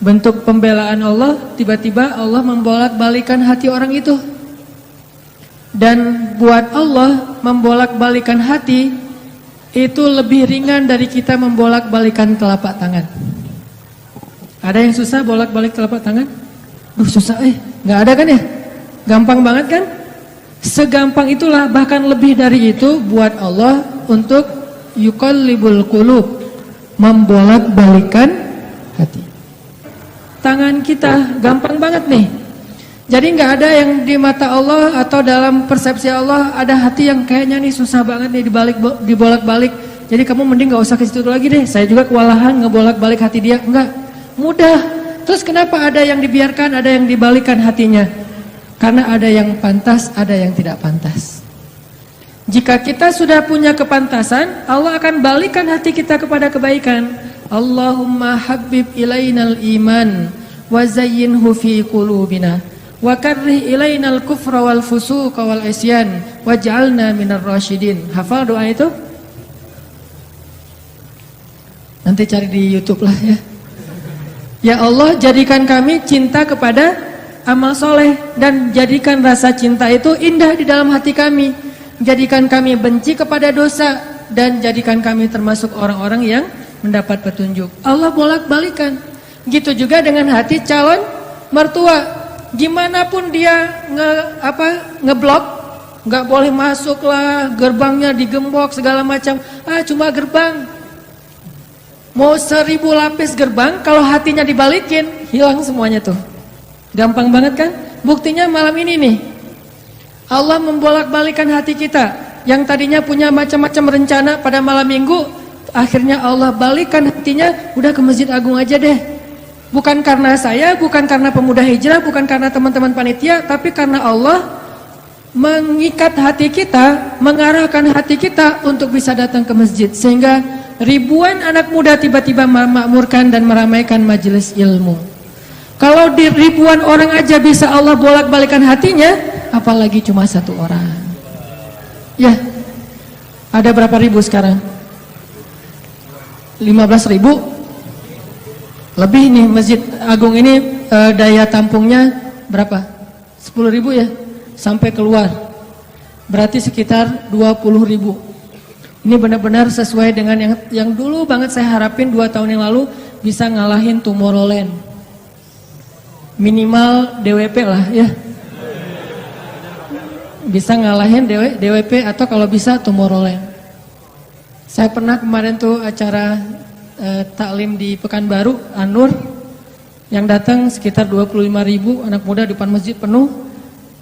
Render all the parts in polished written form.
bentuk pembelaan Allah, tiba-tiba Allah membolak-balikan hati orang itu. Dan buat Allah membolak-balikan hati itu lebih ringan dari kita membolak-balikan telapak tangan. Ada yang susah bolak-balik telapak tangan? Susah nggak ada kan ya? Gampang banget kan? Segampang itulah, bahkan lebih dari itu buat Allah untuk yuqallibul qulub, membolak-balikan hati. Tangan kita gampang banget nih. Jadi nggak ada yang di mata Allah atau dalam persepsi Allah ada hati yang kayaknya nih susah banget nih dibolak-balik. Jadi kamu mending nggak usah ke situ lagi deh. Saya juga kewalahan ngebolak-balik hati dia. Enggak, mudah. Terus kenapa ada yang dibiarkan, ada yang dibalikan hatinya? Karena ada yang pantas, ada yang tidak pantas. Jika kita sudah punya kepantasan, Allah akan balikan hati kita kepada kebaikan. Allahumma habbib ilainal iman wa zayyinhu fi qulubina wa karrih ilainal kufra wal fusuqa wal isyan waj'alna minar rasyidin. Hafal doa itu? Nanti cari di YouTube lah ya. Ya Allah, jadikan kami cinta kepada amal soleh dan jadikan rasa cinta itu indah di dalam hati kami. Jadikan kami benci kepada dosa dan jadikan kami termasuk orang-orang yang mendapat petunjuk. Allah bolak-balikan. Gitu juga dengan hati calon mertua. Gimana pun dia ngeblok, nggak boleh masuk lah, gerbangnya digembok segala macam. Cuma gerbang. Mau 1000 lapis gerbang, kalau hatinya dibalikin, hilang semuanya tuh. Gampang banget kan? Buktinya malam ini nih. Allah membolak-balikan hati kita. Yang tadinya punya macam-macam rencana pada malam minggu, akhirnya Allah balikan hatinya, udah ke Masjid Agung aja deh. Bukan karena saya, bukan karena pemuda hijrah, bukan karena teman-teman panitia, tapi karena Allah mengikat hati kita, mengarahkan hati kita untuk bisa datang ke masjid. Sehingga ribuan anak muda tiba-tiba memakmurkan dan meramaikan majelis ilmu. Kalau di ribuan orang aja bisa Allah bolak-balikan hatinya, apalagi cuma satu orang. Ya, ada berapa ribu sekarang? 15.000? Lebih nih Masjid Agung ini daya tampungnya berapa? 10.000 ya? Sampai keluar. Berarti sekitar 20.000. Ini benar-benar sesuai dengan yang dulu banget saya harapin 2 tahun yang lalu bisa ngalahin Tomorrowland. Minimal DWP lah ya. Bisa ngalahin DWP atau kalau bisa Tomorrowland. Saya pernah kemarin tuh acara taklim di Pekanbaru, Anur, yang datang sekitar 25.000 anak muda di depan masjid penuh.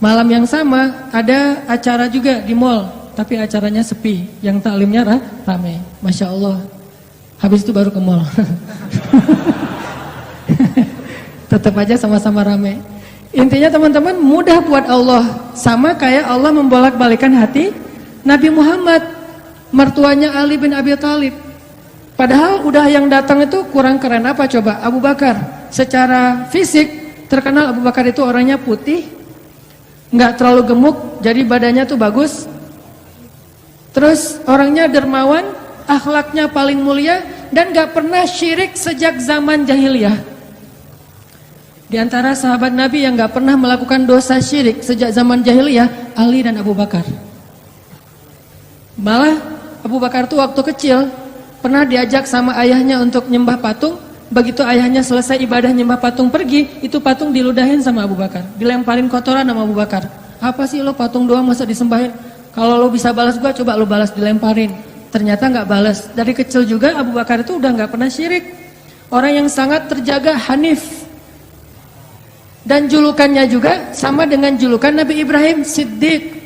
Malam yang sama ada acara juga di mall, tapi acaranya sepi, yang taklimnya ramai. Masya Allah. Habis itu baru ke mall. Tetap aja sama-sama ramai. Intinya teman-teman, mudah buat Allah. Sama kayak Allah membolak-balikan hati Nabi Muhammad, mertuanya Ali bin Abi Thalib. Padahal udah yang datang itu kurang keren apa coba? Abu Bakar. Secara fisik terkenal Abu Bakar itu orangnya putih, nggak terlalu gemuk, jadi badannya tuh bagus. Terus orangnya dermawan, akhlaknya paling mulia dan nggak pernah syirik sejak zaman jahiliyah. Di antara sahabat Nabi yang nggak pernah melakukan dosa syirik sejak zaman jahiliyah, Ali dan Abu Bakar. Malah Abu Bakar tuh waktu kecil pernah diajak sama ayahnya untuk nyembah patung. Begitu ayahnya selesai ibadah nyembah patung pergi, itu patung diludahin sama Abu Bakar, dilemparin kotoran sama Abu Bakar. Apa sih lo patung doang masa disembahin? Kalau lo bisa balas gua, coba lo balas, dilemparin. Ternyata nggak balas. Dari kecil juga Abu Bakar itu udah nggak pernah syirik. Orang yang sangat terjaga, hanif. Dan julukannya juga sama dengan julukan Nabi Ibrahim, Siddiq.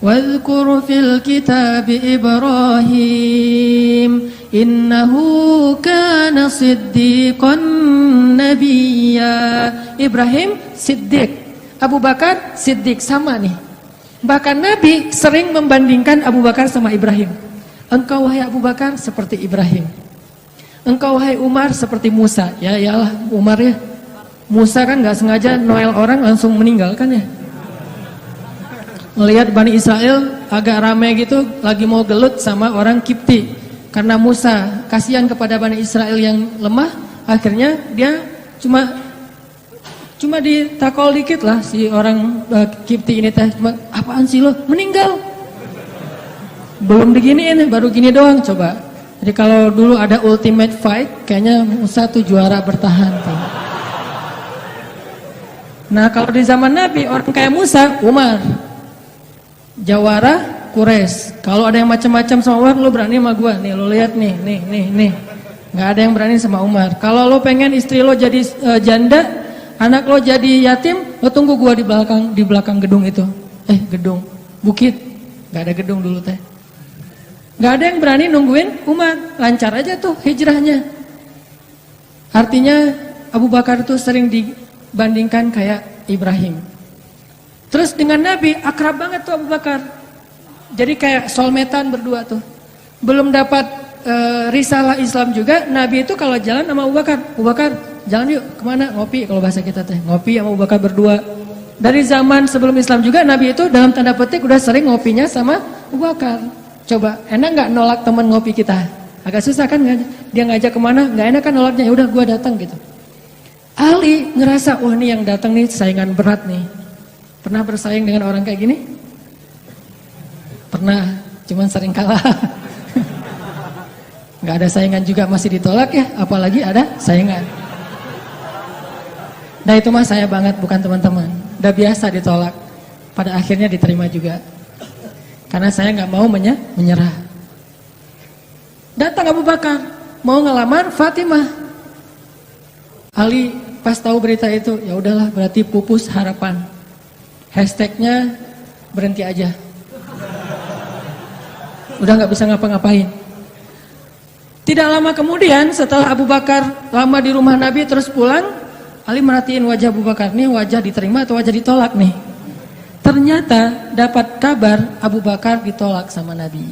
Wadhkur fil kitab Ibrahim innahu kana siddiqan nabiyya. Ibrahim Siddiq, Abu Bakar Siddiq, sama nih. Bahkan Nabi sering membandingkan Abu Bakar sama Ibrahim. Engkau wahai Abu Bakar seperti Ibrahim, engkau wahai Umar seperti Musa. Ya iyalah Umar ya. Musa kan gak sengaja noel orang langsung meninggal kan ya. Melihat Bani Israel agak ramai gitu, lagi mau gelut sama orang Kipti. Karena Musa kasihan kepada Bani Israel yang lemah, Akhirnya dia cuma ditakol dikit lah si orang Kipti ini teh, cuma apaan sih lo meninggal, belum diginiin baru gini doang. Coba jadi kalau dulu ada ultimate fight kayaknya Musa tuh juara bertahan tuh. Nah kalau di zaman Nabi orang kayak Musa, Umar jawara Quraisy. Kalau ada yang macam-macam sama Umar, lo berani sama gua nih, lo lihat nih. Nggak ada yang berani sama Umar. Kalau lo pengen istri lo jadi janda, anak lo jadi yatim, lo tunggu gua di belakang gedung itu. Gedung, bukit. Nggak ada gedung dulu teh. Nggak ada yang berani nungguin Umar. Lancar aja tuh hijrahnya. Artinya Abu Bakar tuh sering dibandingkan kayak Ibrahim. Terus dengan Nabi akrab banget tuh Abu Bakar. Jadi kayak soulmate-an berdua tuh. Belum dapat risalah Islam juga, Nabi itu kalau jalan sama Abu Bakar, jalan yuk kemana? Ngopi, kalau bahasa kita teh, ngopi sama Abu Bakar berdua. Dari zaman sebelum Islam juga Nabi itu dalam tanda petik udah sering ngopinya sama Abu Bakar. Coba, enak nggak nolak teman ngopi kita? Agak susah kan? Dia ngajak kemana? Nggak enak kan nolaknya? Ya udah gua datang gitu. Ali ngerasa, wah nih yang datang nih saingan berat nih. Pernah bersaing dengan orang kayak gini? Pernah, cuman sering kalah. Gak ada saingan juga masih ditolak ya, apalagi ada saingan. Nah itu mah saya banget, bukan teman-teman. Udah biasa ditolak, pada akhirnya diterima juga. Karena saya gak mau menyerah. Datang Abu Bakar, mau ngelamar Fatimah. Ali pas tahu berita itu, ya udahlah berarti pupus harapan. Hashtagnya berhenti aja. Udah gak bisa ngapa-ngapain. Tidak lama kemudian setelah Abu Bakar lama di rumah Nabi terus pulang, Ali merhatiin wajah Abu Bakar, nih wajah diterima atau wajah ditolak nih. Ternyata dapat kabar Abu Bakar ditolak sama Nabi.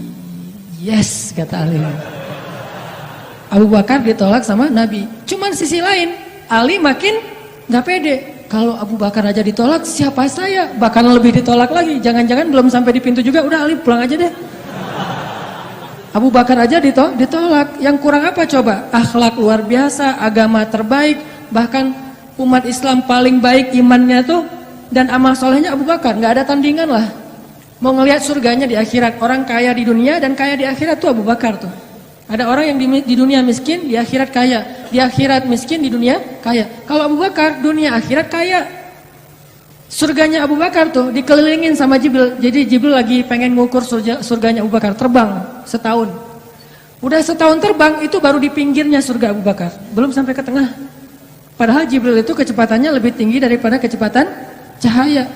Yes, kata Ali. Abu Bakar ditolak sama Nabi. Cuman sisi lain, Ali makin gak pede. Kalau Abu Bakar aja ditolak, siapa saya? Bahkan lebih ditolak lagi. Jangan-jangan belum sampai di pintu juga, udah Ali pulang aja deh. Abu Bakar aja ditolak. Yang kurang apa coba? Akhlak luar biasa, agama terbaik, bahkan umat Islam paling baik imannya tuh dan amal solehnya Abu Bakar. Nggak ada tandingan lah. Mau ngelihat surganya di akhirat, orang kaya di dunia dan kaya di akhirat tuh Abu Bakar tuh. Ada orang yang di dunia miskin, di akhirat kaya. Di akhirat miskin, di dunia kaya. Kalau Abu Bakar, dunia akhirat kaya. Surganya Abu Bakar tuh dikelilingin sama Jibril. Jadi Jibril lagi pengen ngukur surganya Abu Bakar, terbang setahun. Udah setahun terbang itu baru di pinggirnya surga Abu Bakar, belum sampai ke tengah. Padahal Jibril itu kecepatannya lebih tinggi daripada kecepatan cahaya.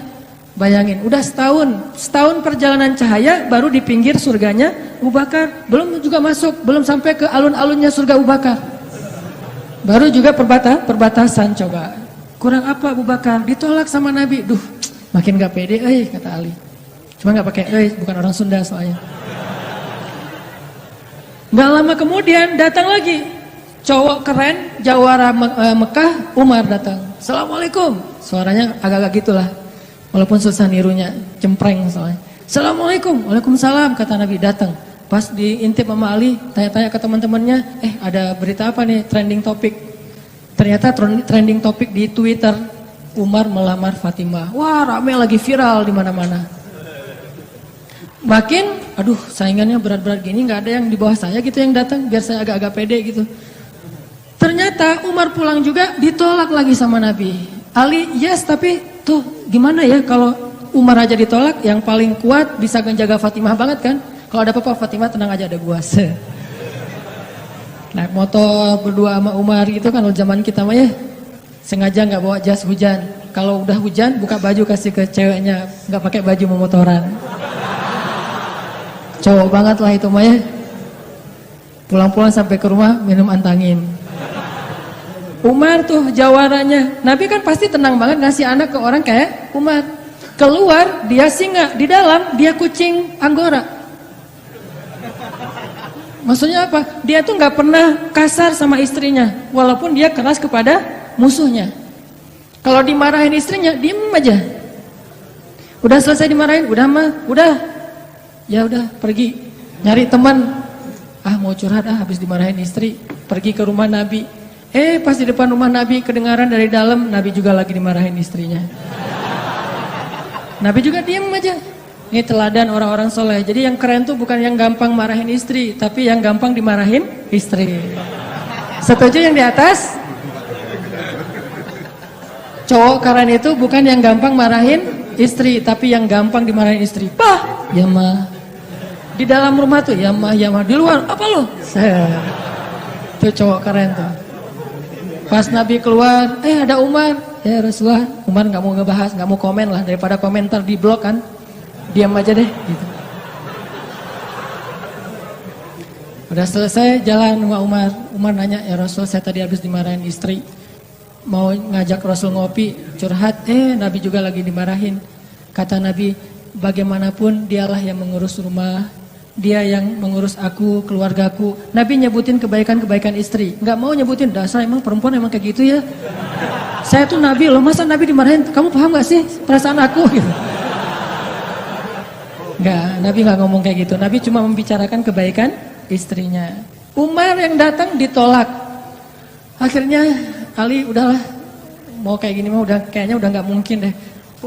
Bayangin, udah setahun perjalanan cahaya baru di pinggir surganya Abu Bakar. Belum juga masuk, belum sampai ke alun-alunnya surga Abu Bakar. Baru juga perbatasan coba. Kurang apa Abu Bakar? Ditolak sama Nabi. Duh, makin gak pede, kata Ali. Cuma gak pakai bukan orang Sunda soalnya. Gak lama kemudian datang lagi cowok keren, jawara Mekah, Umar datang. Assalamualaikum. Suaranya agak-agak gitulah. Walaupun susah nirunya, cempreng soalnya. Assalamualaikum. Waalaikumsalam, kata Nabi. Datang. Pas diintip sama Ali, tanya-tanya ke teman-temannya, ada berita apa nih trending topik? Ternyata trending topik di Twitter, Umar melamar Fatimah. Wah, rame lagi viral di mana-mana. Makin, aduh, saingannya berat-berat gini, nggak ada yang di bawah saya gitu yang datang, biar saya agak-agak pede gitu. Ternyata Umar pulang juga ditolak lagi sama Nabi. Ali, yes, tapi tuh gimana ya kalau Umar aja ditolak, yang paling kuat bisa menjaga Fatimah banget kan? Kalau ada apa-apa Fatimah tenang aja, ada gua. Naik motor berdua sama Umar gitu kan, zaman kita mah ya sengaja nggak bawa jas hujan. Kalau udah hujan buka baju kasih ke ceweknya, nggak pakai baju memotoran. Cowok banget lah itu mah ya. Pulang-pulang sampai ke rumah minum antangin. Umar tuh jawarannya, Nabi kan pasti tenang banget ngasih anak ke orang kayak Umar. Keluar dia singa, di dalam dia kucing Anggora. Maksudnya apa? Dia tuh nggak pernah kasar sama istrinya, walaupun dia keras kepada musuhnya. Kalau dimarahin istrinya, diem aja. Udah selesai dimarahin, ya udah pergi nyari teman. Mau curhat habis dimarahin istri, pergi ke rumah Nabi. Pas di depan rumah Nabi kedengaran dari dalam, Nabi juga lagi dimarahin istrinya. Nabi juga diam aja. Ini teladan orang-orang soleh. Jadi yang keren tuh bukan yang gampang marahin istri, tapi yang gampang dimarahin istri. Setuju yang di atas? Cowok keren itu bukan yang gampang marahin istri, tapi yang gampang dimarahin istri. Pah, ya mah. Di dalam rumah tuh, ya mah, ya mah. Di luar, apa lo? Itu cowok keren tuh. Pas Nabi keluar, ada Umar. Ya Rasulullah, Umar gak mau ngebahas, gak mau komen lah. Daripada komentar di blog kan. Diam aja deh gitu. Udah selesai jalan sama Umar. Umar nanya, ya Rasul saya tadi habis dimarahin istri. Mau ngajak Rasul ngopi, curhat. Nabi juga lagi dimarahin. Kata Nabi, bagaimanapun dialah yang mengurus rumah. Dia yang mengurus aku, keluargaku. Nabi nyebutin kebaikan-kebaikan istri. Gak mau nyebutin, dasar emang perempuan emang kayak gitu ya. Saya tuh Nabi loh, masa Nabi dimarahin? Kamu paham gak sih perasaan aku gitu. Enggak, Nabi gak ngomong kayak gitu. Nabi cuma membicarakan kebaikan istrinya. Umar yang datang ditolak. Akhirnya Ali udahlah, mau kayak gini mah kayaknya udah gak mungkin deh.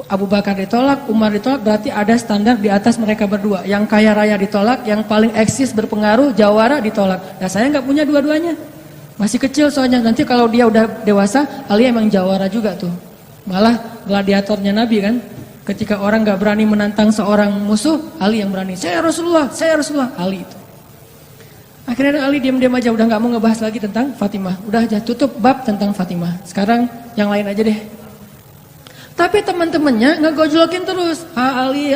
Abu Bakar ditolak, Umar ditolak, berarti ada standar di atas mereka berdua. Yang kaya raya ditolak, yang paling eksis berpengaruh, jawara ditolak. Nah saya gak punya dua-duanya. Masih kecil soalnya, nanti kalau dia udah dewasa, Ali emang jawara juga tuh. Malah gladiatornya Nabi kan. Ketika orang gak berani menantang seorang musuh, Ali yang berani. Saya Rasulullah, Ali itu. Akhirnya Ali diam-diam aja, udah gak mau ngebahas lagi tentang Fatimah. Udah aja, tutup bab tentang Fatimah. Sekarang yang lain aja deh. Tapi teman-temannya ngegojlokin terus. Ali.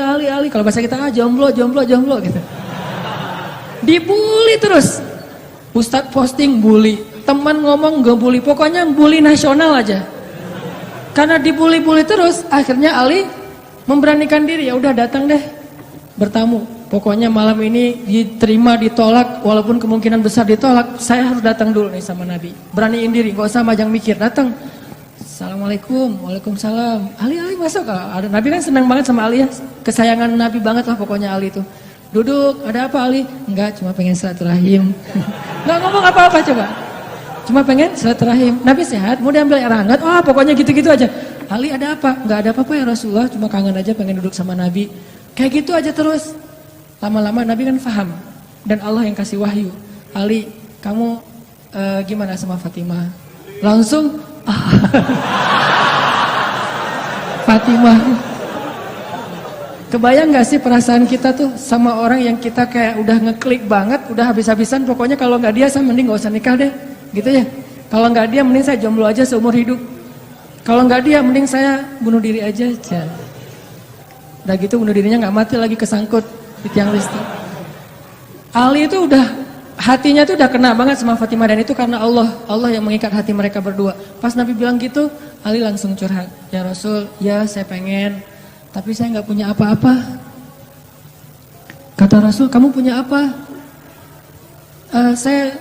Kalau bahasa kita, jomblo gitu. Dibully terus. Ustadz posting bully. Teman ngomong gak bully. Pokoknya bully nasional aja. Karena dibully-bully terus, akhirnya Ali memberanikan diri, ya udah datang deh bertamu. Pokoknya malam ini diterima, ditolak, walaupun kemungkinan besar ditolak, saya harus datang dulu nih sama Nabi. Beraniin diri, gak usah majang mikir, datang. Assalamualaikum, waalaikumsalam. Ali masuk. Ada Nabi kan senang banget sama Ali ya, kesayangan Nabi banget lah pokoknya Ali itu. Duduk, ada apa Ali? Enggak, cuma pengen silaturahim. Nggak ngomong apa-apa coba. Cuma pengen silaturahim. Nabi sehat, mau diambil air hangat? Pokoknya gitu-gitu aja. Ali ada apa? Enggak ada apa-apa ya Rasulullah, cuma kangen aja pengen duduk sama Nabi. Kayak gitu aja terus. Lama-lama Nabi kan paham. Dan Allah yang kasih wahyu. Ali, kamu gimana sama Fatimah? Langsung Fatimah. Kebayang gak sih perasaan kita tuh sama orang yang kita kayak udah ngeklik banget, udah habis-habisan, pokoknya kalau gak dia saya mending gak usah nikah deh. Gitu ya. Kalau gak dia mending saya jomblo aja seumur hidup. Kalau nggak dia, mending saya bunuh diri aja. Udah gitu bunuh dirinya nggak mati lagi, kesangkut di tiang listrik. Ali itu udah, hatinya tuh udah kena banget sama Fatimah, dan itu karena Allah yang mengikat hati mereka berdua. Pas Nabi bilang gitu, Ali langsung curhat. Ya Rasul, ya saya pengen, tapi saya nggak punya apa-apa. Kata Rasul, kamu punya apa? Saya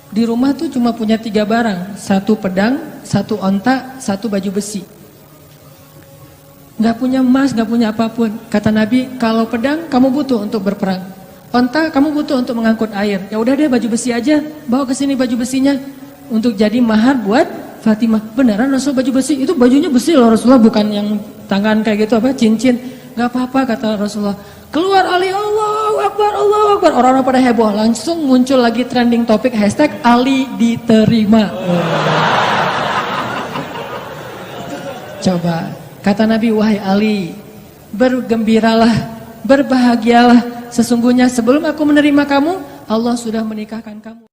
di rumah tuh cuma punya 3 barang, 1 pedang, 1 onta, 1 baju besi. Gak punya emas, gak punya apapun. Kata Nabi, kalau pedang kamu butuh untuk berperang, onta kamu butuh untuk mengangkut air. Ya udah deh baju besi aja, bawa ke sini baju besinya untuk jadi mahar buat Fatimah. Beneran Rasul baju besi? Itu bajunya besi loh Rasulullah, bukan yang tangan kayak gitu apa cincin. Gak apa-apa kata Rasulullah. Keluar Ali, Allahu Akbar, Allahu Akbar. Orang-orang pada heboh, langsung muncul lagi trending topik hashtag Ali diterima. Coba, kata Nabi, wahai Ali, bergembiralah, berbahagialah. Sesungguhnya sebelum aku menerima kamu, Allah sudah menikahkan kamu.